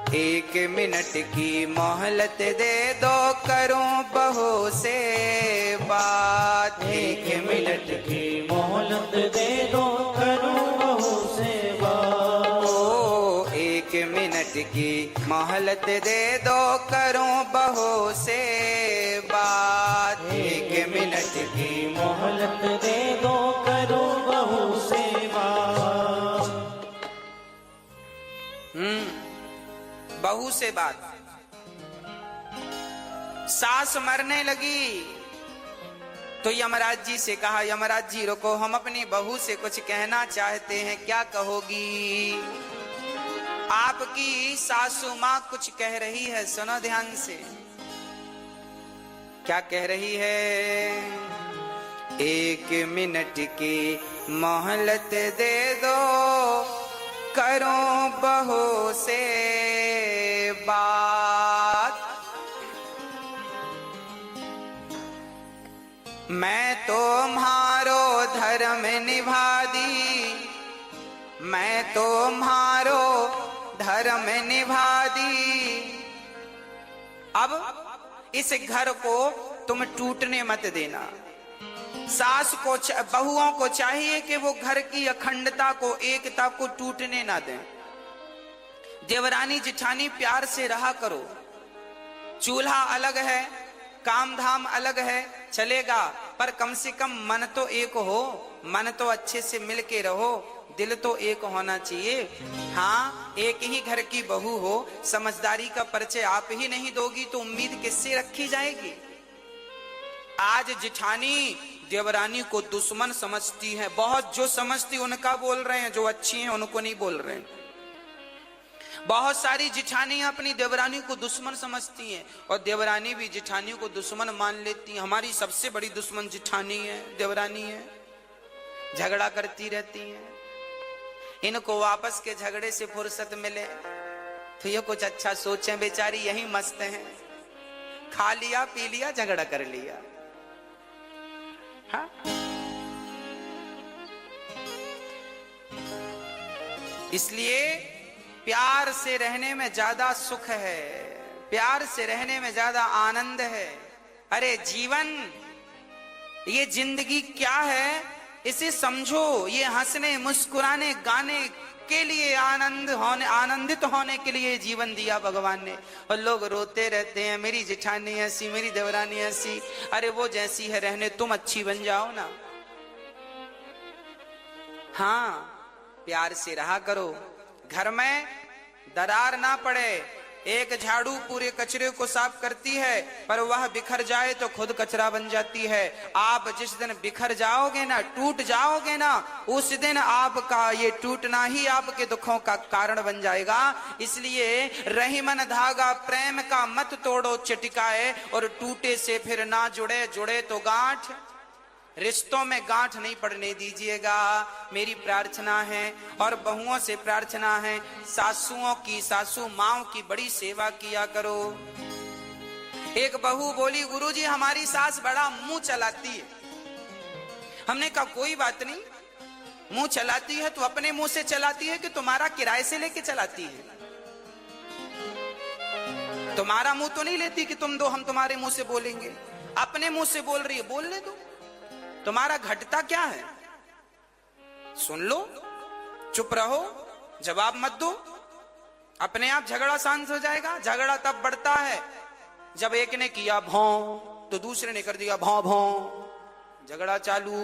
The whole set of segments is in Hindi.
एक मिनट की मोहलत दे दो करूं बहू से बात। एक मिनट की मोहलत दे दो करूं बहू से बात। ओ एक मिनट की मोहलत दे दो करूं बहू से बात। एक मिनट की मोहलत दे दो करूं बहू से बात। बहू से बात। सास मरने लगी तो यमराज जी से कहा, यमराज जी रुको, हम अपनी बहू से कुछ कहना चाहते हैं, क्या कहोगी? आपकी सासू माँ कुछ कह रही है, सुनो ध्यान से। क्या कह रही है? एक मिनट की मोहलत दे दो करूं बहू से बात। मैं तुम्हारो धर्म निभा दी, मैं तुम्हारो धर्म निभा दी। अब इस घर को तुम टूटने मत देना। सास को बहुओं को चाहिए कि वो घर की अखंडता को, एकता को टूटने ना दें। देवरानी जिठानी प्यार से रहा करो। चूल्हा अलग है, काम धाम अलग है, चलेगा, पर कम से कम मन तो एक हो, मन तो अच्छे से मिल के रहो, दिल तो एक होना चाहिए। हाँ, एक ही घर की बहू हो, समझदारी का परिचय आप ही नहीं दोगी तो उम्मीद किससे रखी जाएगी? आज जिठानी देवरानी को दुश्मन समझती है, बहुत जो समझती उनका बोल रहे हैं, जो अच्छी हैं उनको नहीं बोल रहे हैं। बहुत सारी जिठानियां अपनी देवरानी को दुश्मन समझती हैं और देवरानी भी जिठानी को दुश्मन मान लेती हैं। हमारी सबसे बड़ी दुश्मन जिठानी है, देवरानी है, झगड़ा करती रहती हैं। इनको वापस के झगड़े से फुर्सत मिले तो ये कुछ अच्छा सोचें, बेचारी यही मस्त हैं, खा लिया पी लिया झगड़ा कर लिया। हाँ? इसलिए प्यार से रहने में ज्यादा सुख है, प्यार से रहने में ज्यादा आनंद है। अरे जीवन, ये जिंदगी क्या है इसे समझो। ये हंसने मुस्कुराने गाने के लिए, आनंदित होने के लिए जीवन दिया भगवान ने। और लोग रोते रहते हैं, मेरी जिठानी ऐसी, मेरी देवरानी ऐसी। अरे वो जैसी है रहने, तुम अच्छी बन जाओ ना। हाँ, प्यार से रहा करो, घर में दरार ना पड़े। एक झाड़ू पूरे कचरे को साफ करती है, पर वह बिखर जाए तो खुद कचरा बन जाती है। आप जिस दिन बिखर जाओगे ना, टूट जाओगे ना, उस दिन आपका ये टूटना ही आपके दुखों का कारण बन जाएगा। इसलिए रही मन धागा प्रेम का मत तोड़ो चटिकाए, और टूटे से फिर ना जुड़े, जुड़े तो गांठ। रिश्तों में गांठ नहीं पड़ने दीजिएगा, मेरी प्रार्थना है। और बहुओं से प्रार्थना है, सासुओं की, सासू माओं की बड़ी सेवा किया करो। एक बहू बोली, गुरुजी हमारी सास बड़ा मुंह चलाती है। हमने कहा कोई बात नहीं, मुंह चलाती है तो अपने मुंह से चलाती है कि तुम्हारा किराए से लेके चलाती है? तुम्हारा मुंह तो नहीं लेती कि तुम दो हम तुम्हारे मुंह से बोलेंगे। अपने मुंह से बोल रही है, बोलने दो। तुम्हारा घटता क्या है? सुन लो, चुप रहो, जवाब मत दो, अपने आप झगड़ा शांत हो जाएगा। झगड़ा तब बढ़ता है जब एक ने किया भौं तो दूसरे ने कर दिया भौं भौं, झगड़ा चालू।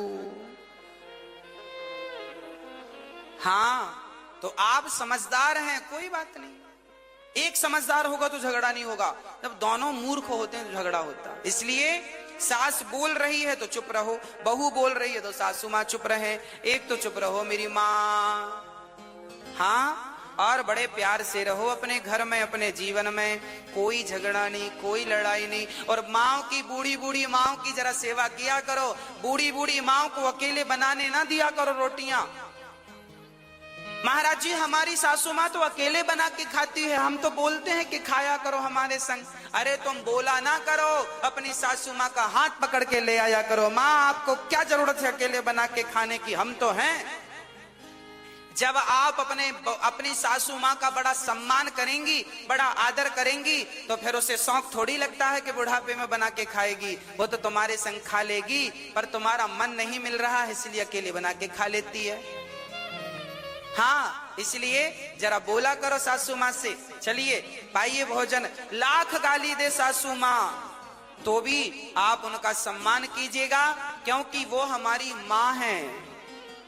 हाँ, तो आप समझदार हैं, कोई बात नहीं। एक समझदार होगा तो झगड़ा नहीं होगा, जब दोनों मूर्ख होते हैं तो झगड़ा होता है। इसलिए सास बोल रही है तो चुप रहो, बहू बोल रही है तो सासू माँ चुप रहे। एक तो चुप रहो मेरी माँ। हाँ, और बड़े प्यार से रहो अपने घर में, अपने जीवन में। कोई झगड़ा नहीं, कोई लड़ाई नहीं। और माँ की, बूढ़ी बूढ़ी माँ की जरा सेवा किया करो। बूढ़ी बूढ़ी माँ को अकेले बनाने ना दिया करो रोटियां। महाराज जी हमारी सासू माँ तो अकेले बना के खाती है, हम तो बोलते हैं कि खाया करो हमारे संग। अरे तुम बोला ना करो, अपनी सासू माँ का हाथ पकड़ के ले आया करो। माँ आपको क्या जरूरत है अकेले बना के खाने की, हम तो हैं। जब आप अपनी सासू माँ का बड़ा सम्मान करेंगी, बड़ा आदर करेंगी, तो फिर उसे शौक थोड़ी लगता है कि बुढ़ापे में बना के खाएगी। वो तो तुम्हारे संग खा लेगी, पर तुम्हारा मन नहीं मिल रहा है इसलिए अकेले बना के खा लेती है। हाँ, इसलिए जरा बोला करो सासू माँ से, चलिए पाइए भोजन। लाख गाली दे सासू माँ तो भी आप उनका सम्मान कीजिएगा, क्योंकि वो हमारी माँ हैं।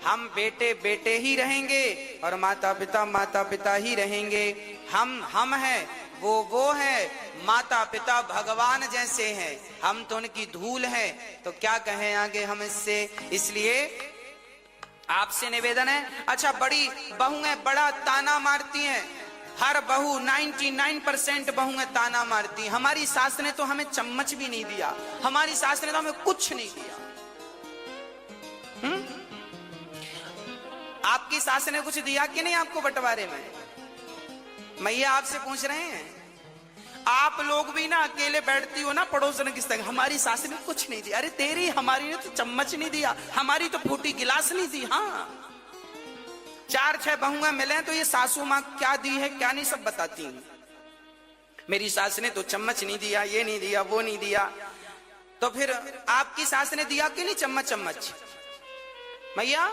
हम बेटे बेटे ही रहेंगे और माता पिता ही रहेंगे। हम हैं, वो है, माता पिता भगवान जैसे हैं, हम तो उनकी धूल हैं, तो क्या कहें आगे हम इससे। इसलिए आपसे निवेदन है। अच्छा, बड़ी बहुएं बड़ा ताना मारती हैं, हर बहू 99% बहुएं ताना मारती। हमारी सास ने तो हमें चम्मच भी नहीं दिया, हमारी सास ने तो हमें कुछ नहीं दिया। आपकी सास ने कुछ दिया कि नहीं आपको बंटवारे में? मैया आपसे पूछ रहे हैं। आप लोग भी ना अकेले बैठती हो ना पड़ोसन की संग, हमारी सास ने कुछ नहीं दिया। अरे तेरी हमारी ने तो चम्मच नहीं दिया, हमारी तो फूटी गिलास नहीं दी। हाँ, 4-6 बहुएं मिले तो ये सासू माँ क्या दी है क्या नहीं सब बताती हैं। मेरी सास ने तो चम्मच नहीं दिया, ये नहीं दिया, वो नहीं दिया। तो फिर आपकी सास ने दिया कि नहीं चम्मच? मैया,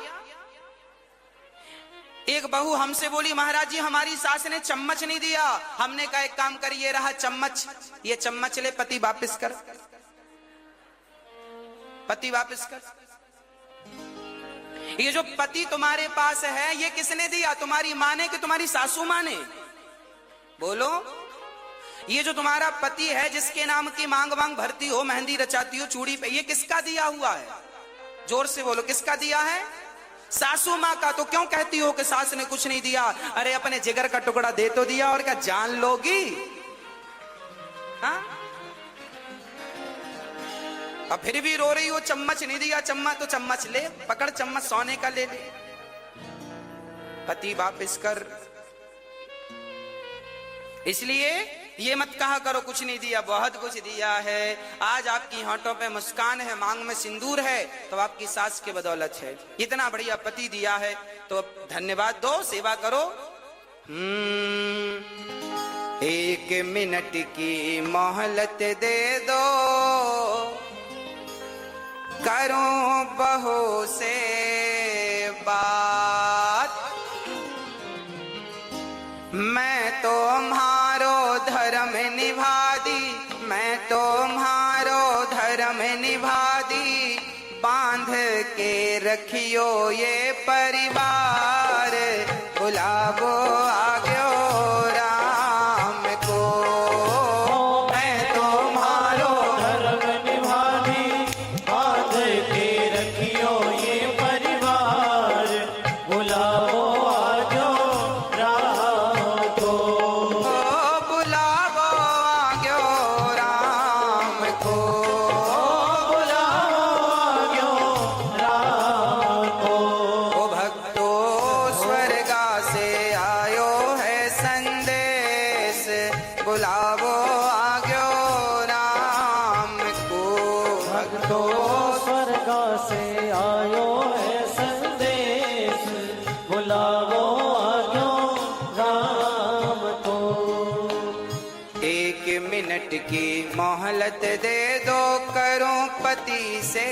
एक बहू हमसे बोली, महाराज जी हमारी सास ने चम्मच नहीं दिया। हमने कहा एक काम कर, ये रहा चम्मच, ये चम्मच ले, पति वापस कर, पति वापस कर। ये जो पति तुम्हारे पास है ये किसने दिया? तुम्हारी माँ ने कि तुम्हारी सासू माँ ने? बोलो। ये जो तुम्हारा पति है जिसके नाम की मांग वांग भरती हो, मेहंदी रचाती हो चूड़ी पे, ये किसका दिया हुआ है? जोर से बोलो, किसका दिया है? सासू माँ का। तो क्यों कहती हो कि सास ने कुछ नहीं दिया? अरे अपने जिगर का टुकड़ा दे तो दिया, और क्या जान लोगी? हाँ, अब फिर भी रो रही हो चम्मच नहीं दिया। चम्मच तो चम्मच ले, पकड़ चम्मच, सोने का ले ले, पति वापस कर। इसलिए ये मत कहा करो कुछ नहीं दिया, बहुत कुछ दिया है। आज आपकी होंठों पे मुस्कान है, मांग में सिंदूर है, तो आपकी सास के बदौलत है। इतना बढ़िया पति दिया है तो धन्यवाद दो, सेवा करो। 1 मिनट की मोहलत दे दो, करो बहू से बात। मैं तुम्हारो धर्म निभा दी, मैं तुम्हारो धर्म निभा दी, बांध के रखियो ये परिवार, बुलावो आग्यो राम को। मैं तुम्हारो धर्म निभा दी, बांध के रखियो ये परिवार, बुलाओ आजो राम को। बुलावो आग्यो राम को, बुलाओ आजो राम को। ओ भक्तो स्वर्गा से आयो है संदेश, बुलावो आग्यो राम को। भक्तो स्वर्ग से आयो है संदेश, बुलावो आजो राम को। 1 मिनट की मोहलत दे दो, करो पति से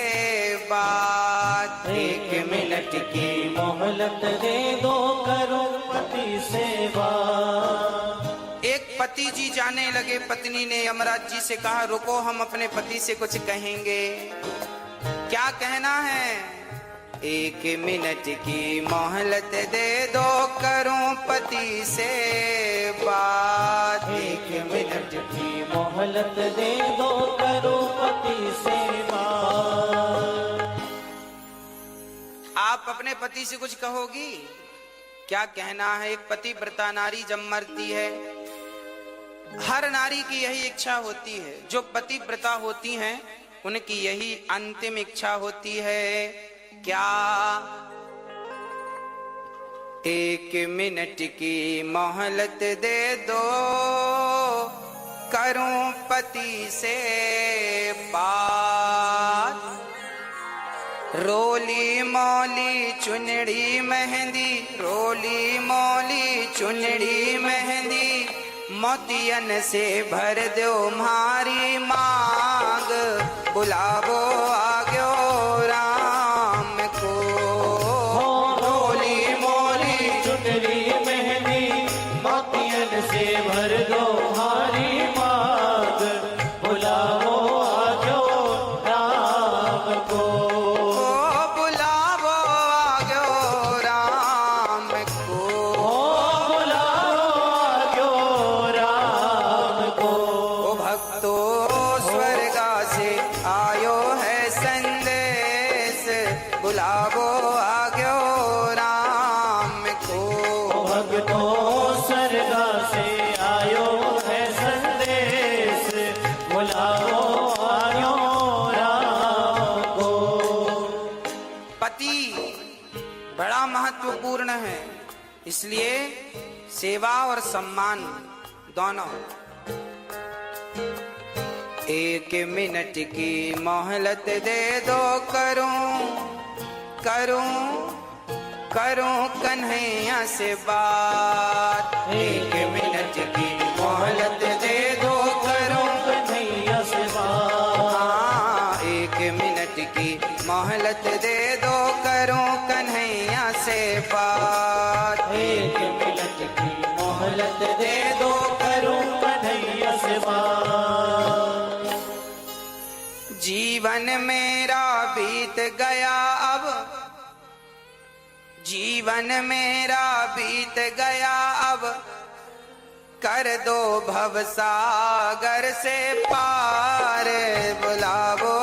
बात। 1 मिनट की मोहलत दे दो, करो पति से बात। एक पति जी जाने लगे, पत्नी ने यमराज जी से कहा, रुको हम अपने पति से कुछ कहेंगे। क्या कहना है? 1 मिनट की मोहलत दे दो, करूं पति से बात। 1 मिनट की मोहलत दे दो, करो पति से बात। आप अपने पति से कुछ कहोगी? क्या कहना है? एक पतिव्रता नारी जब मरती है, हर नारी की यही इच्छा होती है, जो पतिव्रता होती हैं उनकी यही अंतिम इच्छा होती है। क्या? 1 मिनट की मोहलत दे दो, करूं पति से बात। रोली मौली चुनड़ी मेहंदी, रोली मौली चुनड़ी मेहंदी, मोतियन से भर दो म्हारी मांग, बुलावो आग्यो राम को। रोली मोली चुनरी मेहंदी, मोतियन से भर दो हमारी मांग, बुलाओ आजो राम को। बुलावो आग्यो राम को। बुलाओ आजो राम को। ओ भक्तो स्वर्गा से आयो है संदेश, बुलावो आग्यो राम को। भक्तों स्वर्गा से आयो है संदेश, बुलाओ आयो राम को। पति बड़ा महत्वपूर्ण है, इसलिए सेवा और सम्मान दोनों। एक मिनट की मोहलत दे दो, करूं कन्हैया से बात। एक मिनट की मोहलत दे दो, करूं कन्हैया से बात। हाँ, एक मिनट की मोहलत दे दो, करूं कन्हैया से बात। एक मिनट की मोहलत दे दो, करूं कन्हैया से बात। जीवन मेरा बीत गया अब, जीवन मेरा बीत गया अब, कर दो भवसागर से पार, बुलावो